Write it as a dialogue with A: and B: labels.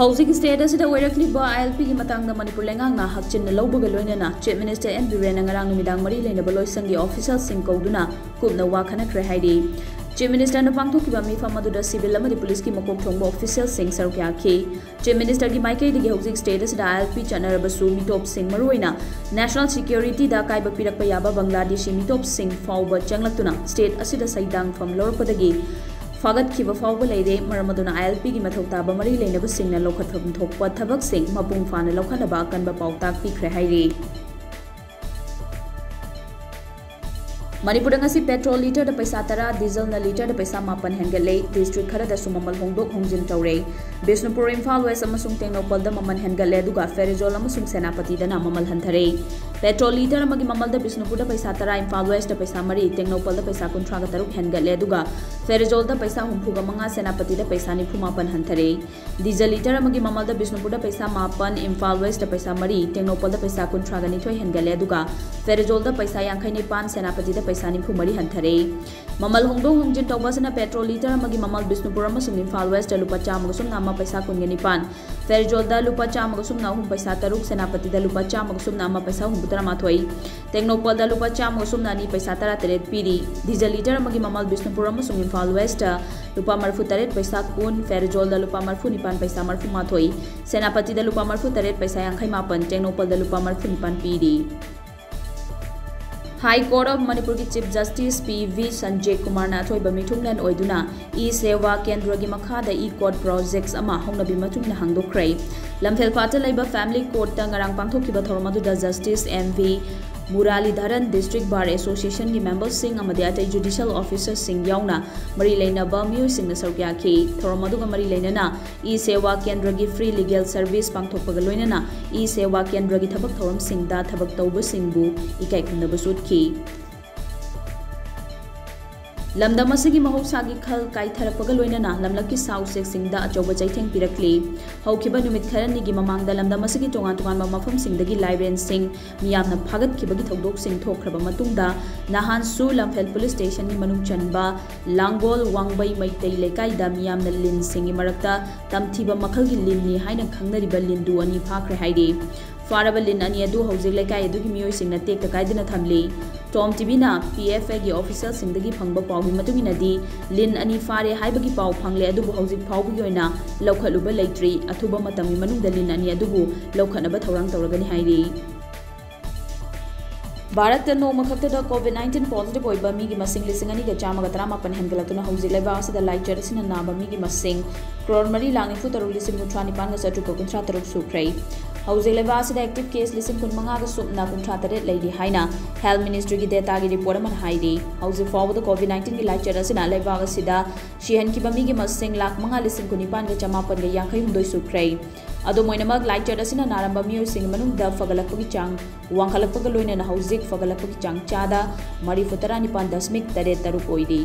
A: हौजिक state असिदा ओइरक्लिबा ILP की मतंगदा मणिपुर लेंगांगना हकचिन लौबगा लोइनना chief minister N Biren ngarang numidang mari leinaba loisangi official sing kauduna kupna wa khanakre haidi chief minister ने पांगथोकिबा मिफम अदुदा सिविल अमदि पुलिस की मकोक थोंबा ऑफिशियल सिंग सरक्या खे चीफ मिनिस्टर की माइकई दिगे हौजिक स्टेट असिदा ILP चनरबसु मिटोप सिंग मरुइना नेशनल सिक्योरिटी दा काइबा पिरकपा याबा बांग्लादेशी मिटोप सिंग फाउबा चंगलक्तुना स्टेट असिदा सैदांग फम लौरपदगी फागत खिबा फाउबा लेदे मरमदुना ILP की मथौ ताबा मरी लेनबा सिंगना लौखथम थोकपा थबक सिंग मपुंग फाना लौखनबा अकनबा पाउताक पिखरे हाइरे मणिपुर पेट्रोल लीटर पैसा 10 डीजल न लीटर पैसा 9 हेंगले डिस्ट्रिक्ट खरद ममल होंदोक होंजिन तौरे बिष्णुपुर इम्फाल वेस्ट टेक्नोपल ममल हेंगले फेरिजोल सेनापति ममल हंथरे पेट्रोल लीटर ममल बिष्णुपुर पैसा 10 इम्फाल वेस्ट पैसा 9 टेक्नोपल पैसा 53 हेंगले फेरिजोल पैसा 45 सेनापति पैसा 94 हंथरे डीजल लीटर ममल बिष्णुपुर पैसा 9 इम्फाल वेस्ट पैसा 9 टेक्नोपल पैसा 52 हेंगले फेरिजोल पैसा 59 सेनापति पैसा 94 हंथरे ममल होंदों होंजिन तौबसना पेट्रोल लीटर ममल बिष्णुपुर इम्फाल वेस्ट लुपा चामगसुम पैसा 19 फेरिजोल लुपा चामगसुम 3 पैसा 3 सेनापति लुपा चामगसुम पैसा 93 टेक्नोपल लुपा चामगसुम 2 पैसा 13 पीरी डीजल लीटर ममल बिष्णुपुर इम्फाल वेस्ट लुपा 38 पैसा 10 फेरिजोल लुपा 49 पैसा 38 सेनापति लुपा 38 पैसा 59 टेक्नोपल लुपा 49 पीरी हाई कोर्ट ऑफ मणिपुर की chief justice PV Sanjay Kumar अथोब मिथुंगलन ओइदुना ई सेवा केंद्र की मखादा ई कोर्ट प्रोजेक्ट्स अमा होंगनबी मतुंगना हांगदोख्रे लमफेल पाटा लैबा फैमिली कोर्ट ता ngarang पांगथोकिबा थोरमदुदा justice MV Muralidharan district bar association की मेंबर्स सिंग अमदे अटै जुडिशियल ऑफिसर सिंग याउना मरी लेनबा मियो सिंग सरक्या खे थोरमदुगा मरी लेनना ई सेवा केंद्र की फ्री लीगल सर्विस पांगथोकपगा लोइनना ई सेवा केंद्र की थबक थोरम सिंगदा थबक तौब सिंगबु इकाई खुंदबु सुटखी लमदम असगी महौसागी खल काइथरपगा लोइनना लमलकी साउ सेक्सिंगदा अचौबा चैथेंग पिरकली हौखिबा नुमित खरनिगी ममांगदा लमदम असगी तोंगान तोंगान मफम सिंगदगी लाइब्रेन सिंग मियामना फागतखिबगी थौदोक सिंग थोखरबा मतुंगदा नहानसु लमफेल पुलिस स्टेशन की मनुंग चनबा लांगोल वांगबई मैतै लेकाइदा मियामना लिन सिंगी मरक्ता तमथिबा मखलगी लिननी हाइना खंगनरिबा लिंदु अनि फाखरे हाइदे फारबा लिन अनि अदु हौजिक लेकाइ अदुगी मियोय सिंगना टेक काइदना थमली टॉम टीवीना PFA की ऑफिशियल सिंगदगी फंगबा पाउगी मतुगिनदी लिन अनि फारे हाइबगी पाउ फंगले अदुबु हौजिक फाउगी ओइना लौखलुबा लेट्री अथुबा मतमी मनुंगदा लिन अनि अदुबु लौखनबा थौरांग तौरगनी हाइरी भारत नोम खक्तदा कोविड-19 पॉजिटिव होइबा मीगी मसिंग 2,938 हेंगलतुना हौजिक लेबा असिदा लाइचर सिना नाबा मीगी मसिंग करोड़ 4,93,939 सुख्रै हौजिक लेबा असिदा एक्टिव केस 15,953 लेदी हाइना हेल्थ मिनिस्ट्री की डेटा की रिपोर्ट अमन हाइरी हौजिक फाउबदा कोविड-19 की लाइचर असिना लेबा असिदा शिहन की बमीगी मसिंग 5,19,950 सुख्रै अदो मोइनमक लाइचर असिना नारंबा मियोसिंग मनुंगदा फगलकपगी चांग वांखलकपगा लोइना हौजिक फगलकपगी चांग चादा 4.9 ओइदी